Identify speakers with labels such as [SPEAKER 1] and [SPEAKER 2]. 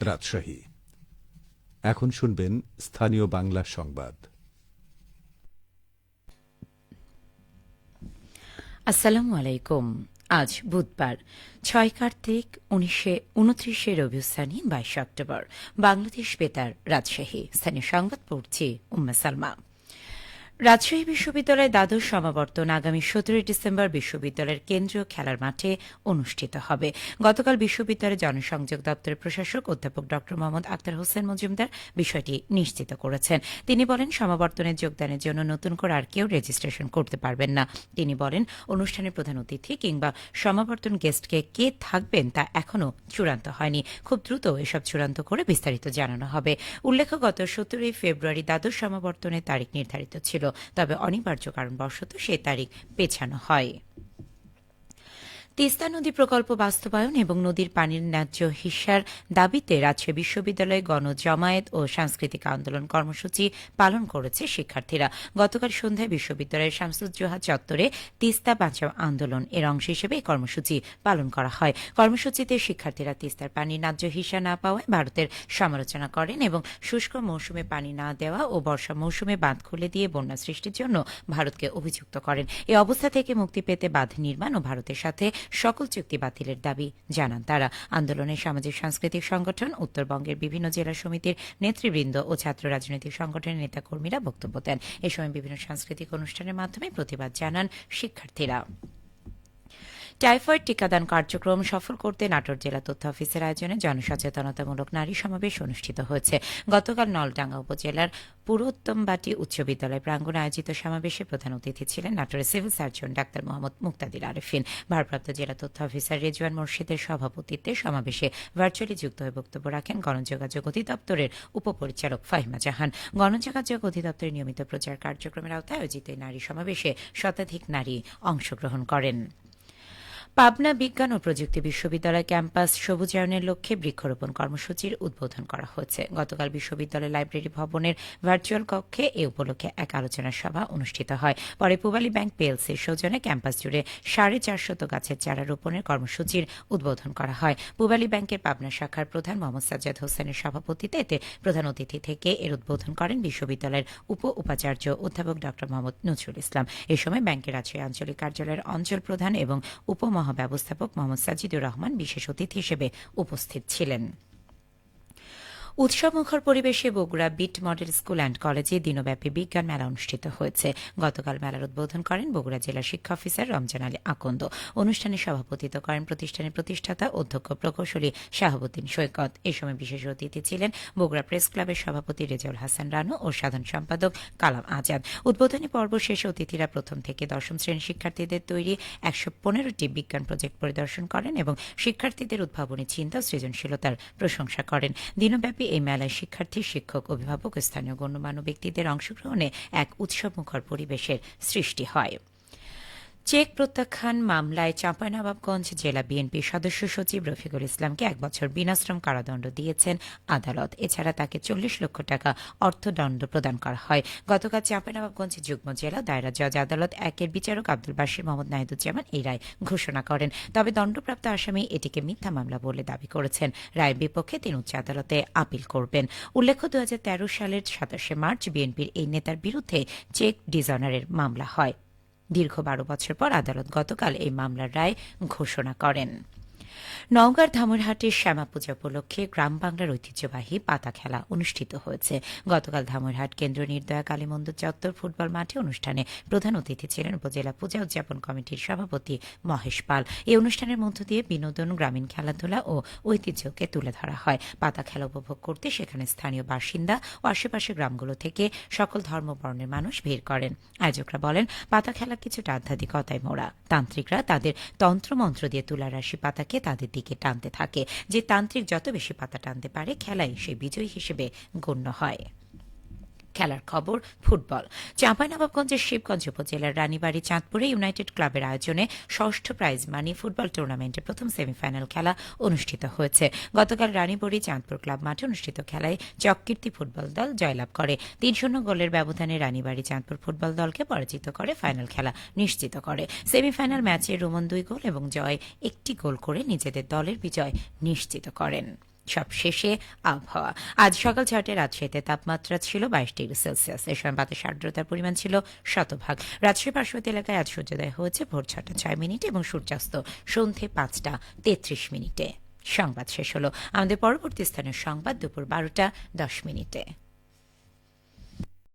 [SPEAKER 1] রাজশাহী। এখন শুনবেন স্থানীয় বাংলা সংবাদ।
[SPEAKER 2] আসসালামু আলাইকুম। আজ বুধবার ৬ কার্তিক ১৯২৯ রবিউস্থানি ২২ অক্টোবর। বাংলাদেশ বেতার রাজশাহী। স্থানীয় সংবাদ পড়ছি উম্মে সালমা। রাজশাহী বিশ্ববিদ্যালয়ের দ্বাদশ সমাবর্তন আগামী ১৭ ডিসেম্বর বিশ্ববিদ্যালয়ের কেন্দ্রীয় খেলার মাঠে অনুষ্ঠিত হবে। গতকাল বিশ্ববিদ্যালয়ের জনসংযোগ দপ্তরের প্রশাসক অধ্যাপক ড মোহাম্মদ আক্তার হোসেন মজুমদার বিষয়টি নিশ্চিত করেছেন। তিনি বলেন, সমাবর্তনে যোগদানের জন্য নতুন করে আর কেউ রেজিস্ট্রেশন করতে পারবেন না। তিনি বলেন, অনুষ্ঠানের প্রধান অতিথি কিংবা সমাবর্তন গেস্টকে কে থাকবেন তা এখনও চূড়ান্ত হয়নি। খুব দ্রুত এসব চূড়ান্ত করে বিস্তারিত জানানো হবে। উল্লেখ্য, গত ১৭ ফেব্রুয়ারি দ্বাদশ সমাবর্তনের তারিখ নির্ধারিত ছিল, তবে অনিবার্য কারণবশত সে তারিখ পেছানো হয়। তিস্তা নদী প্রকল্প বাস্তবায়ন এবং নদীর পানির ন্যায্য হিস্যার দাবিতে রাজশাহী বিশ্ববিদ্যালয়ে গণজমায়েত ও সাংস্কৃতিক আন্দোলন কর্মসূচি পালন করেছে শিক্ষার্থীরা। গতকাল সন্ধ্যায় বিশ্ববিদ্যালয়ের শামসুজ্জোহা চত্বরে তিস্তা বাঁচাও আন্দোলন এর অংশ হিসেবে এই কর্মসূচি পালন করা হয়। কর্মসূচিতে শিক্ষার্থীরা তিস্তার পানির ন্যায্য হিস্যা না পাওয়ায় ভারতের সমালোচনা করেন এবং শুষ্ক মৌসুমে পানি না দেওয়া ও বর্ষা মৌসুমে বাঁধ খুলে দিয়ে বন্যা সৃষ্টির জন্য ভারতকে অভিযুক্ত করেন। এই অবস্থা থেকে মুক্তি পেতে বাঁধ নির্মাণ ও ভারতের সাথে সকল চুক্তি বাতিলের দাবি জানান তারা। আন্দোলনে সামাজিক সাংস্কৃতিক সংগঠন, উত্তরবঙ্গের বিভিন্ন জেলা সমিতির নেতৃবৃন্দ ও ছাত্র রাজনৈতিক সংগঠনের নেতাকর্মীরা বক্তব্য দেন। এ সময় বিভিন্ন সাংস্কৃতিক অনুষ্ঠানের মাধ্যমে প্রতিবাদ জানান শিক্ষার্থীরা। টাইফয়েড টিকাদান কার্যক্রম সফল করতে নাটোর জেলা তথ্য অফিসের আয়োজনে জনসচেতনতামূলক নারী সমাবেশ অনুষ্ঠিত হয়েছে। গতকাল নলডাঙ্গা উপজেলার পুরোত্তমবাটি উচ্চ বিদ্যালয় প্রাঙ্গণে আয়োজিত সমাবেশে প্রধান অতিথি ছিলেন নাটোরের সিভিল সার্জন ডাক্তার মোহাম্মদ মুক্তাদির আরেফিন। ভারপ্রাপ্ত জেলা তথ্য অফিসার রেজওয়ান মোর্শেদের সভাপতিত্বে সমাবেশে ভার্চুয়ালি যুক্ত হয়ে বক্তব্য রাখেন গণযোগাযোগ অধিদপ্তরের উপপরিচালক ফাহিমা জাহান। গণযোগাযোগ অধিদপ্তরের নিয়মিত প্রচার কার্যক্রমের আওতায় আয়োজিত এই নারী সমাবেশে শতাধিক নারী অংশগ্রহণ করেন। পাবনা বিজ্ঞান ও প্রযুক্তি বিশ্ববিদ্যালয় ক্যাম্পাস সবুজায়নের লক্ষ্যে বৃক্ষরোপণ কর্মসূচির উদ্বোধন করা হয়েছে। গতকাল বিশ্ববিদ্যালয় লাইব্রেরি ভবনের ভার্চুয়াল কক্ষে এ উপলক্ষে এক আলোচনা সভা অনুষ্ঠিত হয়। পরে পূবালী ব্যাংক পিএলসির সৌজন্যে ক্যাম্পাস জুড়ে 450 গাছের চারা রোপণের কর্মসূচির উদ্বোধন করা হয়। পূবালী ব্যাংকের পাবনা শাখার প্রধান মোহাম্মদ সাজ্জাদ হোসেনের সভাপতিত্বে এতে প্রধান অতিথি থেকে এর উদ্বোধন করেন বিশ্ববিদ্যালয়ের উপাচার্য অধ্যাপক ড মোহাম্মদ নজরুল ইসলাম। এ সময় ব্যাংকের রাজশাহী আঞ্চলিক কার্যালয়ের অঞ্চল প্রধান এবং মহাব্যবস্থাপক মোহাম্মদ সাজিদুর রহমান বিশেষ অতিথি হিসেবে উপস্থিত ছিলেন। উৎসবমুখর পরিবেশে বগুড়া বিট মডেল স্কুল অ্যান্ড কলেজে দিনব্যাপী বিজ্ঞান মেলা অনুষ্ঠিত হয়েছে। গতকাল মেলার উদ্বোধন করেন বগুড়া জেলা শিক্ষা অফিসার রমজান আলী আকন্দ। অনুষ্ঠানে সভাপতিত্ব করেন প্রতিষ্ঠানের প্রতিষ্ঠাতা অধ্যক্ষ প্রকৌশলী শাহাবুদ্দিন সৈকত। এ সময় বিশেষ অতিথি ছিলেন বগুড়া প্রেস ক্লাবের সভাপতি রেজাউল হাসান রানু ও সাধারণ সম্পাদক কালাম আজাদ। উদ্বোধনী পর্ব শেষে অতিথিরা প্রথম থেকে দশম শ্রেণীর শিক্ষার্থীদের তৈরি ১15টি বিজ্ঞান প্রজেক্ট পরিদর্শন করেন এবং শিক্ষার্থীদের উদ্ভাবনী চিন্তা ও সৃজনশীলতার প্রশংসা করেন। দিনব্যাপী এই মেলায় শিক্ষার্থী, শিক্ষক, অভিভাবক, স্থানীয় গণ্যমান্য ব্যক্তিদের অংশগ্রহণে এক উৎসবমুখর পরিবেশের সৃষ্টি হয়। চেক প্রত্যাখ্যান মামলায় চাঁপাইনবাবগঞ্জ জেলা বিএনপির সদস্য সচিব রফিকুল ইসলামকে 1 বছর বিনাশ্রম কারাদণ্ড দিয়েছেন আদালত। এছাড়া তাকে 40 লক্ষ টাকা অর্থদণ্ড প্রদান করা হয়। গতকাল চাঁপাইনবাবগঞ্জ যুগ্ম জেলা দায়রা জজ আদালত 1-এর বিচারক আব্দুল বাশির মোহাম্মদ নাহিদুজ্জামান এই রায় ঘোষণা করেন। তবে দণ্ডপ্রাপ্ত আসামি এটিকে মিথ্যা মামলা বলে দাবি করেছেন। রায়ের বিপক্ষে তিনি উচ্চ আদালতে আপিল করবেন। উল্লেখ্য, 2013 সালের 27 মার্চ বিএনপির এই নেতার বিরুদ্ধে চেক ডিজঅনারের মামলা হয়। দীর্ঘ 12 বছর পর আদালত গতকাল এই মামলার রায় ঘোষণা করেন। নওগাঁর ধামইরহাটের শ্যামা পূজা উপলক্ষে গ্রাম বাংলার ঐতিহ্যবাহী পাতা খেলা অনুষ্ঠিত হয়েছে। গতকাল ধামইরহাট কেন্দ্রীয় নির্দয়া কালী মন্দির চত্বর ফুটবল মাঠে অনুষ্ঠানে প্রধান অতিথি ছিলেন উপজেলা পূজা উদযাপন কমিটির সভাপতি মহেশ পাল। এই অনুষ্ঠানের মধ্য দিয়ে বিনোদন, গ্রামীণ খেলাধুলা ও ঐতিহ্যকে তুলে ধরা হয়। পাতা খেলা উপভোগ করতে সেখানে স্থানীয় বাসিন্দা ও আশেপাশের গ্রামগুলো থেকে সকল ধর্ম বর্ণের মানুষ ভিড় করেন। আয়োজকরা বলেন, পাতা খেলা কিছুটা আধ্যাত্মিকতায় মোড়া। তান্ত্রিকরা তাদের তন্ত্রমন্ত্র দিয়ে তুলা রাশি পাতাকে তাদের দিকে টানতে থাকে। যে তান্ত্রিক যত বেশি পাতা টানতে পারে, খেলায় সে বিজয়ী হিসেবে গণ্য হয়। খেলার খবর ফুটবল। চাঁপাইনবাবগঞ্জের শিবগঞ্জ উপজেলার রানীবাড়ী চাঁদপুরে ইউনাইটেড ক্লাবের আয়োজনে ষষ্ঠ প্রাইজ মানি ফুটবল টুর্নামেন্টের প্রথম সেমিফাইনাল খেলা অনুষ্ঠিত হয়েছে। গতকাল রানীবাড়ী চাঁদপুর ক্লাব মাঠে অনুষ্ঠিত খেলায় চককীর্তি ফুটবল দল জয়লাভ করে। 3-0 গোলের ব্যবধানে রানীবাড়ী চাঁদপুর ফুটবল দলকে পরাজিত করে ফাইনাল খেলা নিশ্চিত করে। সেমিফাইনাল ম্যাচে রোমন 2 গোল এবং জয় 1টি গোল করে নিজেদের দলের বিজয় নিশ্চিত করেন। সব শেষে আবহাওয়া। আজ সকাল 6টায় রাজশাহীতে তাপমাত্রা ছিল 22 ডিগ্রি সেলসিয়াস। এ সময় বাতাসে আর্দ্রতার পরিমাণ ছিল 100%। রাজশাহী পার্শ্ববর্তী এলাকায় আজ সূর্যোদয় হয়েছে ভোর 6টা 6 মিনিটে এবং সূর্যাস্ত সন্ধে 5টা 33 মিনিটে। সংবাদ শেষ হলো। আমাদের পরবর্তী স্থানীয় সংবাদ দুপুর 12টা 10 মিনিটে।